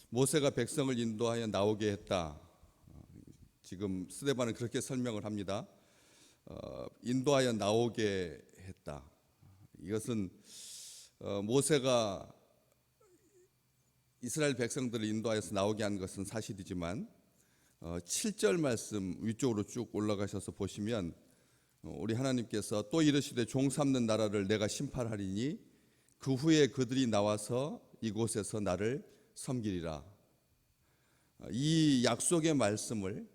모세가 백성을 인도하여 나오게 했다. 지금 스데반은 그렇게 설명을 합니다. 인도하여 나오게 했다. 이것은 모세가 이스라엘 백성들을 인도하여서 나오게 한 것은 사실이지만 7절 말씀 위쪽으로 쭉 올라가셔서 보시면 우리 하나님께서 또 이르시되 종 삼는 나라를 내가 심판하리니 그 후에 그들이 나와서 이곳에서 나를 섬기리라. 이 약속의 말씀을,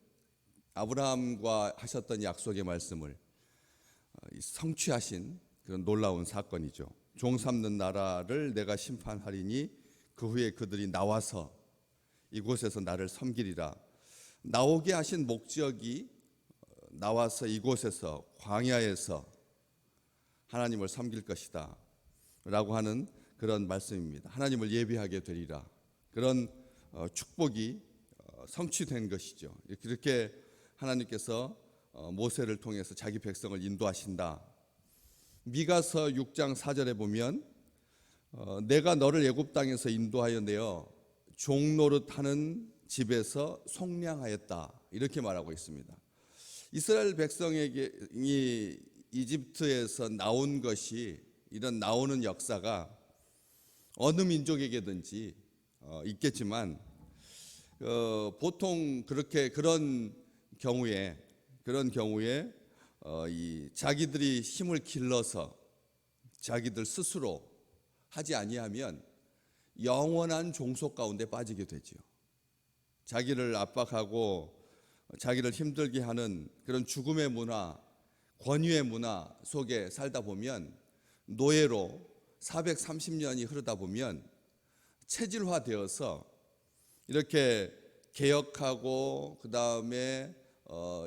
아브라함과 하셨던 약속의 말씀을 성취하신 그런 놀라운 사건이죠. 종 삼는 나라를 내가 심판하리니 그 후에 그들이 나와서 이곳에서 나를 섬기리라. 나오게 하신 목적이 나와서 이곳에서 광야에서 하나님을 섬길 것이다 라고 하는 그런 말씀입니다. 하나님을 예배하게 되리라. 그런 축복이 성취된 것이죠. 이렇게 하나님께서 모세를 통해서 자기 백성을 인도하신다. 미가서 6장 4절에 보면 내가 너를 애굽 땅에서 인도하여 내어 종노릇하는 집에서 속량하였다. 이렇게 말하고 있습니다. 이스라엘 백성에게 이 이집트에서 나온 것이, 이런 나오는 역사가 어느 민족에게든지 있겠지만 보통 그런 경우에 이 자기들이 힘을 길러서 자기들 스스로 하지 아니하면 영원한 종속 가운데 빠지게 되죠. 자기를 압박하고 자기를 힘들게 하는 그런 죽음의 문화, 권위의 문화 속에 살다 보면, 노예로 430년이 흐르다 보면 체질화되어서 이렇게 개혁하고 그 다음에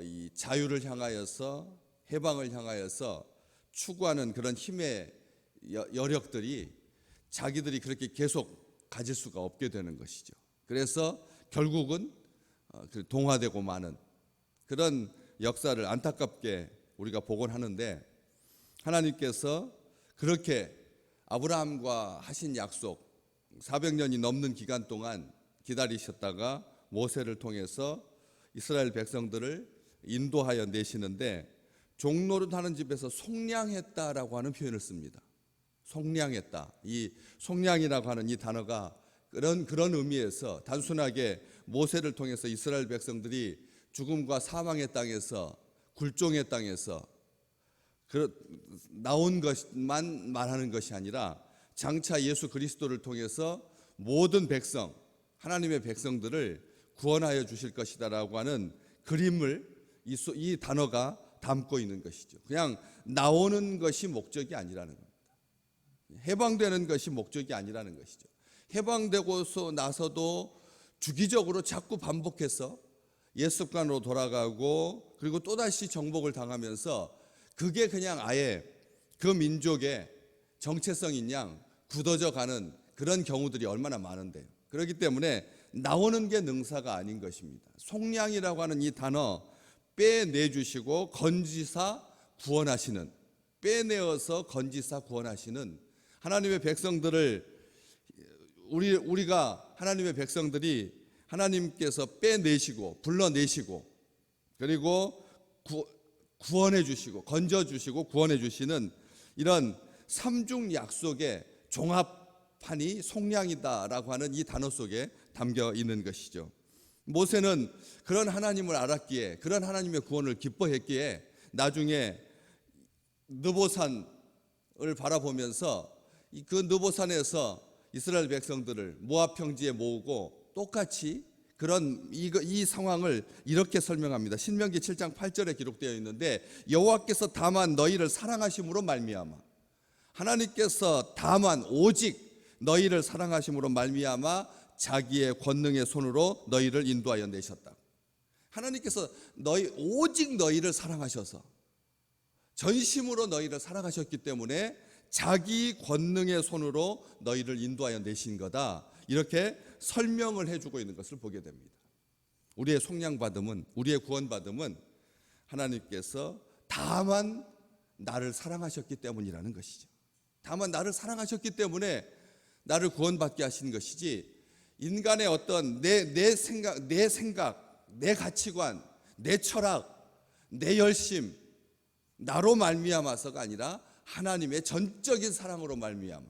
이 자유를 향하여서, 해방을 향하여서 추구하는 그런 힘의 여력들이 자기들이 그렇게 계속 가질 수가 없게 되는 것이죠. 그래서 결국은 동화되고 마는 그런 역사를 안타깝게 우리가 보곤 하는데, 하나님께서 그렇게 아브라함과 하신 약속 400년이 넘는 기간 동안 기다리셨다가 모세를 통해서 이스라엘 백성들을 인도하여 내시는데, 종노릇하는 집에서 속량했다라고 하는 표현을 씁니다. 속량했다. 이 속량이라고 하는 이 단어가 그런 의미에서 단순하게 모세를 통해서 이스라엘 백성들이 죽음과 사망의 땅에서, 굴종의 땅에서 나온 것만 말하는 것이 아니라 장차 예수 그리스도를 통해서 모든 백성, 하나님의 백성들을 구원하여 주실 것이다라고 하는 그림을 이 단어가 담고 있는 것이죠. 그냥 나오는 것이 목적이 아니라는 겁니다. 해방되는 것이 목적이 아니라는 것이죠. 해방되고서 나서도 주기적으로 자꾸 반복해서 옛 습관으로 돌아가고, 그리고 또다시 정복을 당하면서 그게 그냥 아예 그 민족의 정체성인 양 굳어져 가는 그런 경우들이 얼마나 많은데요. 그렇기 때문에 나오는 게 능사가 아닌 것입니다. 속량이라고 하는 이 단어, 빼내주시고 건지사 구원하시는, 빼내어서 건지사 구원하시는 하나님의 백성들을, 우리가 하나님의 백성들이 하나님께서 빼내시고 불러내시고 그리고 구원해 주시고 건져 주시고 구원해 주시는 이런 삼중 약속의 종합판이 속량이다라고 하는 이 단어 속에 담겨 있는 것이죠. 모세는 그런 하나님을 알았기에, 그런 하나님의 구원을 기뻐했기에 나중에 느보산을 바라보면서 그 느보산에서 이스라엘 백성들을 모압 평지에 모으고 똑같이 이 상황을 이렇게 설명합니다. 신명기 7장 8절에 기록되어 있는데, 여호와께서 다만 너희를 사랑하심으로 말미암아, 하나님께서 다만 오직 너희를 사랑하심으로 말미암아 자기의 권능의 손으로 너희를 인도하여 내셨다. 하나님께서 오직 너희를 사랑하셔서, 전심으로 너희를 사랑하셨기 때문에 자기 권능의 손으로 너희를 인도하여 내신 거다. 이렇게 설명을 해주고 있는 것을 보게 됩니다. 우리의 속량받음은, 우리의 구원받음은 하나님께서 다만 나를 사랑하셨기 때문이라는 것이죠. 다만 나를 사랑하셨기 때문에 나를 구원받게 하신 것이지, 인간의 어떤 내 생각, 내 가치관, 내 철학, 내 열심, 나로 말미암아서가 아니라 하나님의 전적인 사랑으로 말미암아.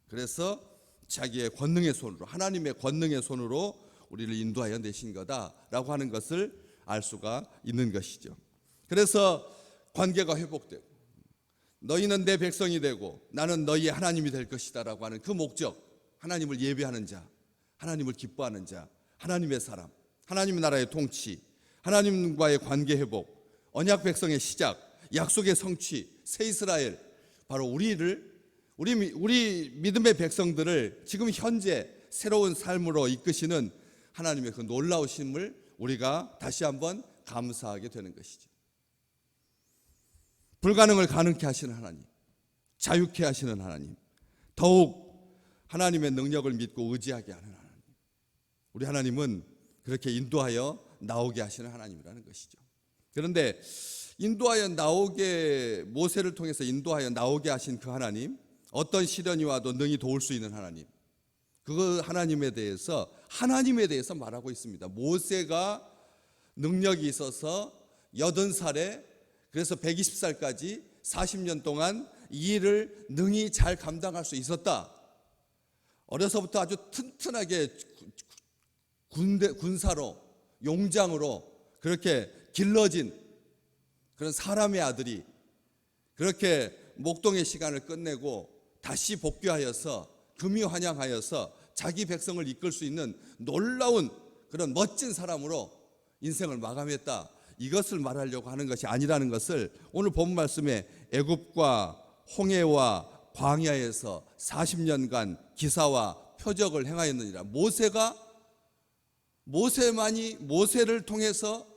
그래서 자기의 권능의 손으로, 하나님의 권능의 손으로 우리를 인도하여 내신 거다라고 하는 것을 알 수가 있는 것이죠. 그래서 관계가 회복되고 너희는 내 백성이 되고 나는 너희의 하나님이 될 것이다라고 하는 그 목적, 하나님을 예배하는 자, 하나님을 기뻐하는 자, 하나님의 사람, 하나님의 나라의 통치, 하나님과의 관계 회복, 언약 백성의 시작, 약속의 성취, 새 이스라엘, 바로 우리 믿음의 백성들을 지금 현재 새로운 삶으로 이끄시는 하나님의 그 놀라우심을 우리가 다시 한번 감사하게 되는 것이죠. 불가능을 가능케 하시는 하나님, 자유케 하시는 하나님, 더욱 하나님의 능력을 믿고 의지하게 하는 하나님, 우리 하나님은 그렇게 인도하여 나오게 하시는 하나님이라는 것이죠. 그런데 인도하여 나오게, 모세를 통해서 인도하여 나오게 하신 그 하나님, 어떤 시련이 와도 능히 도울 수 있는 하나님, 그 하나님에 대해서 말하고 있습니다. 모세가 능력이 있어서 80살에, 그래서 120살까지 40년 동안 이 일을 능히 잘 감당할 수 있었다. 어려서부터 아주 튼튼하게 군사로, 용장으로 그렇게 길러진 그런 사람의 아들이 그렇게 목동의 시간을 끝내고 다시 복귀하여서 금이환영하여서 자기 백성을 이끌 수 있는 놀라운 그런 멋진 사람으로 인생을 마감했다. 이것을 말하려고 하는 것이 아니라는 것을 오늘 본 말씀에 애굽과 홍해와 광야에서 40년간 기사와 표적을 행하였느니라. 모세를 통해서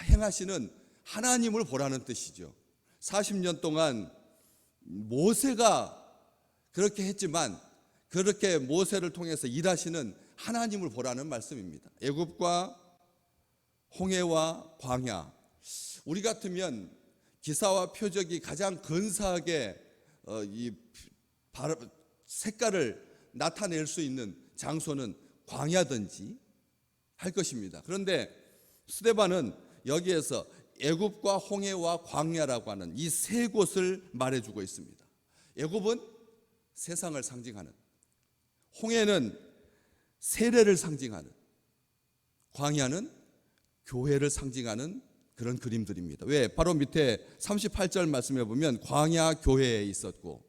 행하시는 하나님을 보라는 뜻이죠. 40년 동안 모세가 그렇게 했지만 그렇게 모세를 통해서 일하시는 하나님을 보라는 말씀입니다. 애굽과 홍해와 광야, 우리 같으면 기사와 표적이 가장 근사하게 이 색깔을 나타낼 수 있는 장소는 광야든지 할 것입니다. 그런데 스데반은 여기에서 애굽과 홍해와 광야라고 하는 이 세 곳을 말해주고 있습니다. 애굽은 세상을 상징하는, 홍해는 세례를 상징하는, 광야는 교회를 상징하는 그런 그림들입니다. 왜? 바로 밑에 38절 말씀해 보면 광야 교회에 있었고,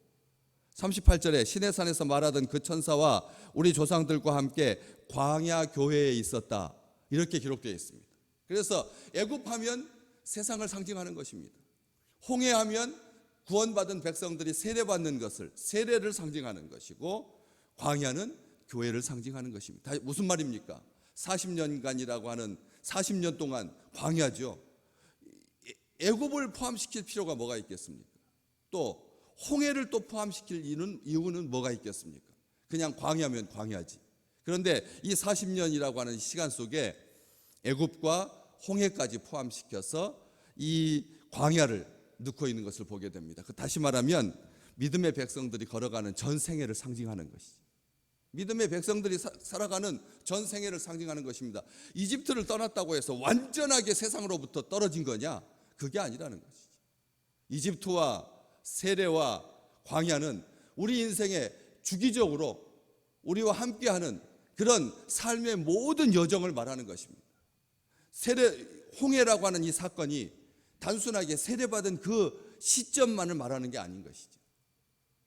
38절에 시내산에서 말하던 그 천사와 우리 조상들과 함께 광야 교회에 있었다, 이렇게 기록되어 있습니다. 그래서 애굽하면 세상을 상징하는 것입니다. 홍해하면 구원받은 백성들이 세례받는 것을, 세례를 상징하는 것이고, 광야는 교회를 상징하는 것입니다. 무슨 말입니까? 40년간이라고 하는 40년 동안 광야죠. 애굽을 포함시킬 필요가 뭐가 있겠습니까? 또 홍해를 또 포함시킬 이유는 뭐가 있겠습니까? 그냥 광야면 광야지. 그런데 이 40년이라고 하는 시간 속에 애굽과 홍해까지 포함시켜서 이 광야를 넣고 있는 것을 보게 됩니다. 다시 말하면 믿음의 백성들이 걸어가는 전 생애를 상징하는 것이죠. 믿음의 백성들이 살아가는 전 생애를 상징하는 것입니다. 이집트를 떠났다고 해서 완전하게 세상으로부터 떨어진 거냐? 그게 아니라는 것이죠. 이집트와 세례와 광야는 우리 인생에 주기적으로 우리와 함께하는 그런 삶의 모든 여정을 말하는 것입니다. 홍해라고 하는 이 사건이 단순하게 세례받은 그 시점만을 말하는 게 아닌 것이죠.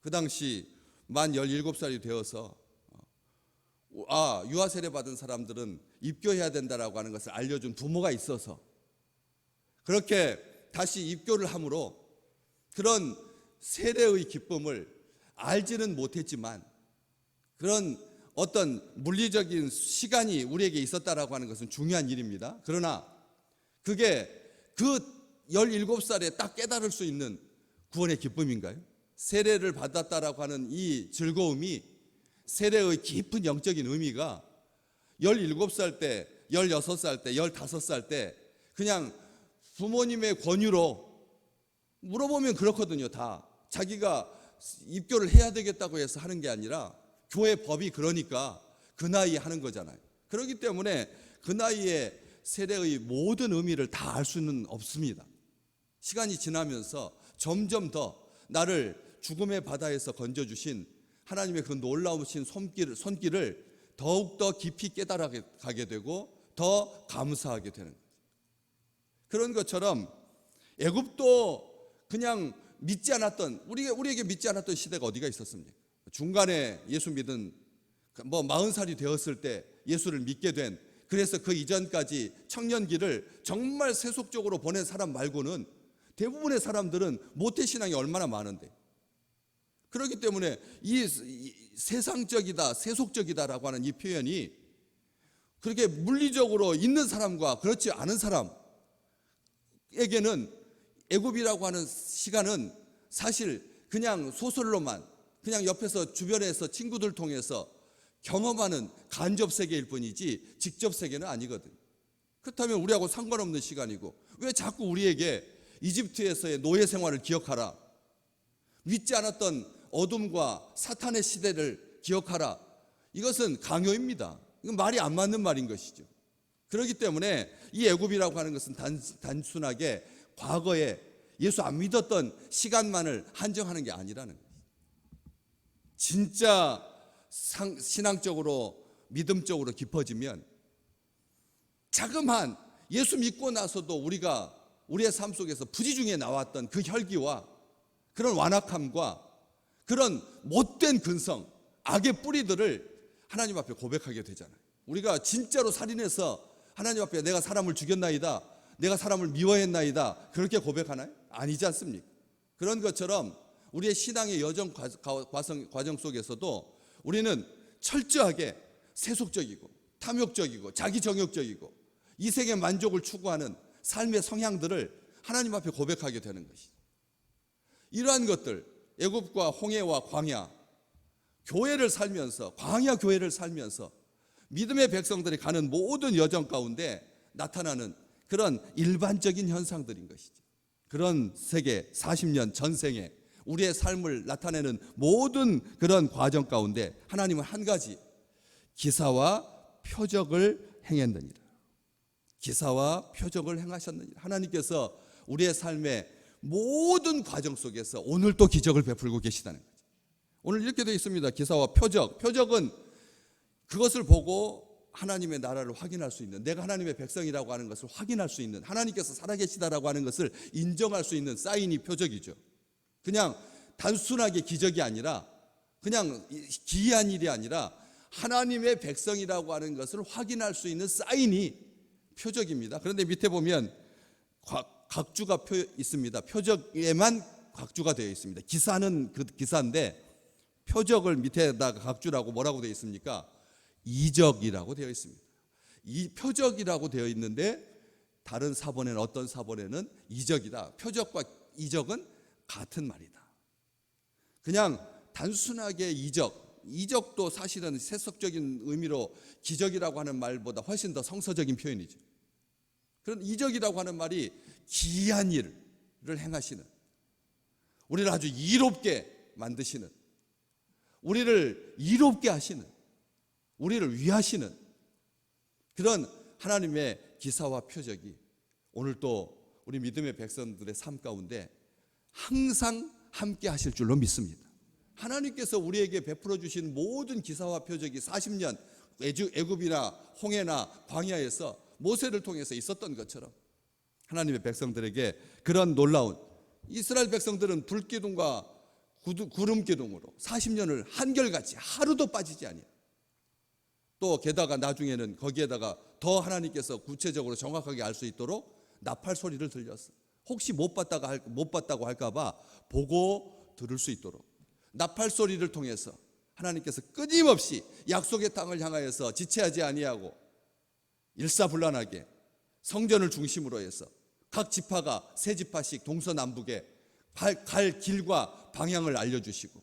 그 당시 만 17살이 되어서 유아 세례 받은 사람들은 입교해야 된다라고 하는 것을 알려준 부모가 있어서 그렇게 다시 입교를 함으로 그런 세례의 기쁨을 알지는 못했지만 그런 어떤 물리적인 시간이 우리에게 있었다라고 하는 것은 중요한 일입니다. 그러나 그게 그 17살에 딱 깨달을 수 있는 구원의 기쁨인가요? 세례를 받았다라고 하는 이 즐거움이, 세례의 깊은 영적인 의미가 17살 때, 16살 때, 15살 때 그냥 부모님의 권유로 물어보면 그렇거든요. 다 자기가 입교를 해야 되겠다고 해서 하는 게 아니라 교회 법이 그러니까 그 나이에 하는 거잖아요. 그렇기 때문에 그 나이에 세례의 모든 의미를 다 알 수는 없습니다. 시간이 지나면서 점점 더 나를 죽음의 바다에서 건져주신 하나님의 그 놀라우신 손길을 더욱더 깊이 깨달아가게 되고 더 감사하게 되는 거예요. 그런 것처럼 애굽도 그냥 믿지 않았던, 우리에게 믿지 않았던 시대가 어디가 있었습니까? 중간에 예수 믿은 40살이 되었을 때 예수를 믿게 된, 그래서 그 이전까지 청년기를 정말 세속적으로 보낸 사람 말고는 대부분의 사람들은 모태신앙이 얼마나 많은데, 그렇기 때문에 이 세상적이다, 세속적이다라고 하는 이 표현이 그렇게 물리적으로 있는 사람과 그렇지 않은 사람에게는 애굽이라고 하는 시간은 사실 그냥 소설로만, 그냥 옆에서 주변에서 친구들 통해서 경험하는 간접 세계일 뿐이지 직접 세계는 아니거든. 그렇다면 우리하고 상관없는 시간이고, 왜 자꾸 우리에게 이집트에서의 노예 생활을 기억하라, 믿지 않았던 어둠과 사탄의 시대를 기억하라, 이것은 강요입니다. 이건 말이 안 맞는 말인 것이죠. 그렇기 때문에 이 애굽이라고 하는 것은 단순하게 과거에 예수 안 믿었던 시간만을 한정하는 게 아니라는 거예요. 진짜 신앙적으로 믿음적으로 깊어지면 자그마한 예수 믿고 나서도 우리가 우리의 삶 속에서 부지중에 나왔던 그 혈기와 그런 완악함과 그런 못된 근성, 악의 뿌리들을 하나님 앞에 고백하게 되잖아요. 우리가 진짜로 살인해서 하나님 앞에 내가 사람을 죽였나이다, 내가 사람을 미워했나이다, 그렇게 고백하나요? 아니지 않습니까? 그런 것처럼 우리의 신앙의 여정 과정 속에서도 우리는 철저하게 세속적이고 탐욕적이고 자기정욕적이고 이 세계 만족을 추구하는 삶의 성향들을 하나님 앞에 고백하게 되는 것이죠. 이러한 것들, 애굽과 홍해와 광야, 교회를 살면서, 광야 교회를 살면서 믿음의 백성들이 가는 모든 여정 가운데 나타나는 그런 일반적인 현상들인 것이죠. 그런 세계 40년 전생에 우리의 삶을 나타내는 모든 그런 과정 가운데 하나님은 한 가지, 기사와 표적을 행했느니라. 기사와 표적을 행하셨느니라. 하나님께서 우리의 삶의 모든 과정 속에서 오늘 또 기적을 베풀고 계시다는 거죠. 오늘 이렇게 되어 있습니다. 기사와 표적. 표적은 그것을 보고 하나님의 나라를 확인할 수 있는, 내가 하나님의 백성이라고 하는 것을 확인할 수 있는, 하나님께서 살아계시다라고 하는 것을 인정할 수 있는 사인이 표적이죠. 그냥 단순하게 기적이 아니라, 그냥 기이한 일이 아니라 하나님의 백성이라고 하는 것을 확인할 수 있는 사인이 표적입니다. 그런데 밑에 보면 각주가 있습니다. 표적에만 각주가 되어 있습니다. 기사는 그 기사인데 표적을 밑에다가 각주라고 뭐라고 되어 있습니까? 이적이라고 되어 있습니다. 이 표적이라고 되어 있는데 다른 사본에는, 어떤 사본에는 이적이다. 표적과 이적은 같은 말이다. 그냥 단순하게 이적도 사실은 세속적인 의미로 기적이라고 하는 말보다 훨씬 더 성서적인 표현이죠. 그런 이적이라고 하는 말이 기이한 일을 행하시는, 우리를 아주 이롭게 만드시는, 우리를 이롭게 하시는, 우리를 위하시는 그런 하나님의 기사와 표적이 오늘 또 우리 믿음의 백성들의 삶 가운데 항상 함께 하실 줄로 믿습니다. 하나님께서 우리에게 베풀어 주신 모든 기사와 표적이 40년 애굽이나 홍해나 광야에서 모세를 통해서 있었던 것처럼 하나님의 백성들에게 그런 놀라운, 이스라엘 백성들은 불기둥과 구름기둥으로 40년을 한결같이 하루도 빠지지 아니하고, 또 게다가 나중에는 거기에다가 더 하나님께서 구체적으로 정확하게 알 수 있도록 나팔 소리를 들렸어. 혹시 못 봤다고 할까봐 보고 들을 수 있도록 나팔 소리를 통해서 하나님께서 끊임없이 약속의 땅을 향하여서 지체하지 아니하고 일사불란하게 성전을 중심으로 해서 각 지파가 세 지파씩 동서남북에 갈 길과 방향을 알려주시고,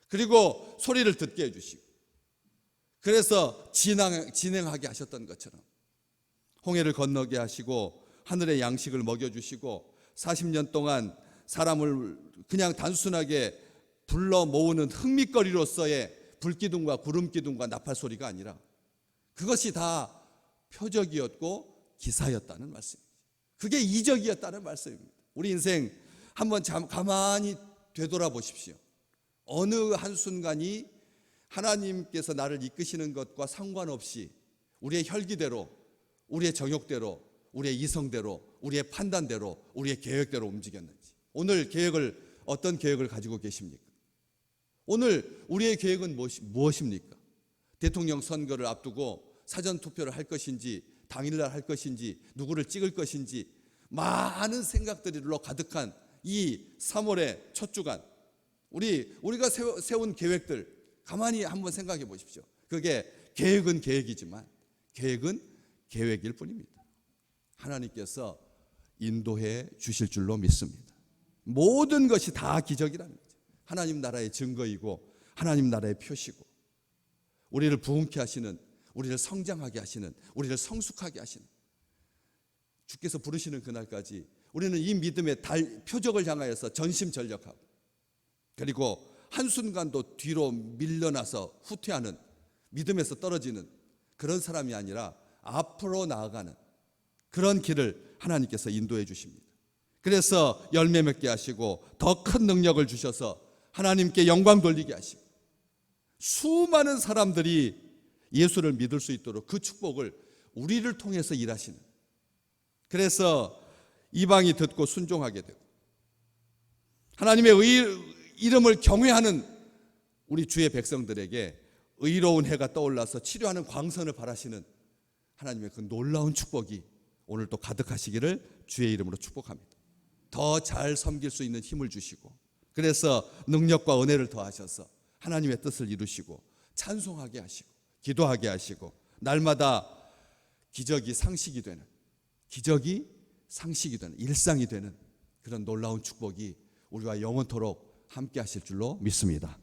그리고 소리를 듣게 해주시고, 그래서 진행하게 하셨던 것처럼 홍해를 건너게 하시고 하늘의 양식을 먹여주시고 40년 동안 사람을 그냥 단순하게 불러 모으는 흥미거리로서의 불기둥과 구름기둥과 나팔 소리가 아니라 그것이 다 표적이었고 기사였다는 말씀입니다. 그게 이적이었다는 말씀입니다. 우리 인생 한번 가만히 되돌아보십시오. 어느 한순간이 하나님께서 나를 이끄시는 것과 상관없이 우리의 혈기대로, 우리의 정욕대로, 우리의 이성대로, 우리의 판단대로, 우리의 계획대로 움직였는지. 오늘 어떤 계획을 가지고 계십니까? 오늘 우리의 계획은 무엇입니까? 대통령 선거를 앞두고 사전투표를 할 것인지, 당일날 할 것인지, 누구를 찍을 것인지 많은 생각들로 가득한 이 3월의 첫 주간, 우리가 세운 계획들 가만히 한번 생각해 보십시오. 그게 계획은 계획이지만 계획은 계획일 뿐입니다. 하나님께서 인도해 주실 줄로 믿습니다. 모든 것이 다 기적이라는 거죠. 하나님 나라의 증거이고 하나님 나라의 표시고, 우리를 부흥케 하시는, 우리를 성장하게 하시는, 우리를 성숙하게 하시는, 주께서 부르시는 그날까지 우리는 이 믿음의 표적을 향하여서 전심전력하고, 그리고 한순간도 뒤로 밀려나서 후퇴하는, 믿음에서 떨어지는 그런 사람이 아니라 앞으로 나아가는 그런 길을 하나님께서 인도해 주십니다. 그래서 열매 맺게 하시고 더 큰 능력을 주셔서 하나님께 영광 돌리게 하시고 수많은 사람들이 예수를 믿을 수 있도록 그 축복을 우리를 통해서 일하시는, 그래서 이방이 듣고 순종하게 되고 하나님의 이름을 경외하는 우리 주의 백성들에게 의로운 해가 떠올라서 치료하는 광선을 발하시는 하나님의 그 놀라운 축복이 오늘 또 가득하시기를 주의 이름으로 축복합니다. 더 잘 섬길 수 있는 힘을 주시고, 그래서 능력과 은혜를 더하셔서 하나님의 뜻을 이루시고 찬송하게 하시고 기도하게 하시고, 날마다 기적이 상식이 되는, 일상이 되는 그런 놀라운 축복이 우리와 영원토록 함께 하실 줄로 믿습니다.